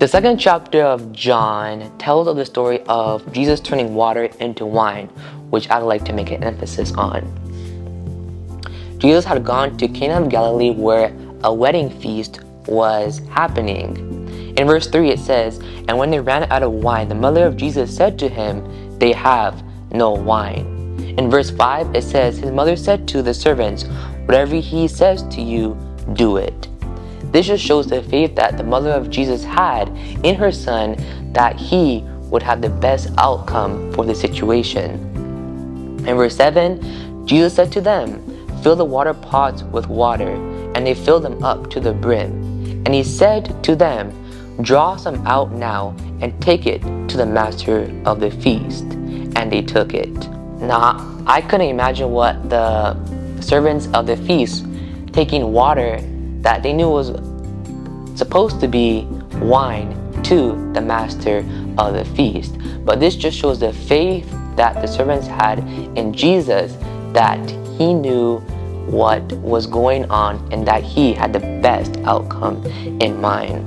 The second chapter of John tells of the story of Jesus turning water into wine, which I'd like to make an emphasis on. Jesus had gone to Cana of Galilee where a wedding feast was happening. In verse 3 it says, "And when they ran out of wine, the mother of Jesus said to him, 'They have no wine.'" In verse 5 it says, "His mother said to the servants, 'Whatever he says to you, do it.'" This just shows the faith that the mother of Jesus had in her son, that he would have the best outcome for the situation. In verse 7, Jesus said to them, "Fill the water pots with water," and they filled them up to the brim. And he said to them, "Draw some out now and take it to the master of the feast." And they took it. Now, I couldn't imagine what the servants of the feast taking water that they knew was supposed to be wine to the master of the feast. But this just shows the faith that the servants had in Jesus, that he knew what was going on and that he had the best outcome in mind.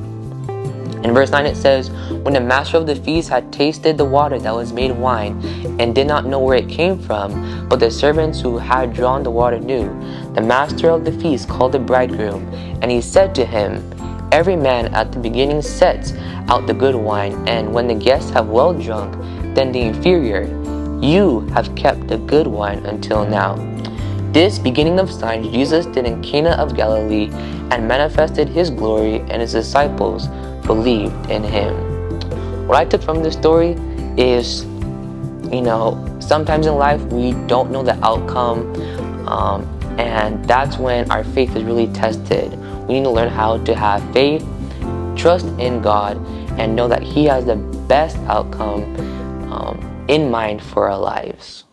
In verse 9 it says, "When the master of the feast had tasted the water that was made wine and did not know where it came from, but the servants who had drawn the water knew, the master of the feast called the bridegroom, and he said to him, 'Every man at the beginning sets out the good wine, and when the guests have well drunk, then the inferior. You have kept the good wine until now.'" This beginning of signs Jesus did in Cana of Galilee and manifested his glory, and his disciples believed in him. What I took from this story is, sometimes in life we don't know the outcome, and that's when our faith is really tested. We need to learn how to have faith, trust in God, and know that he has the best outcome in mind for our lives.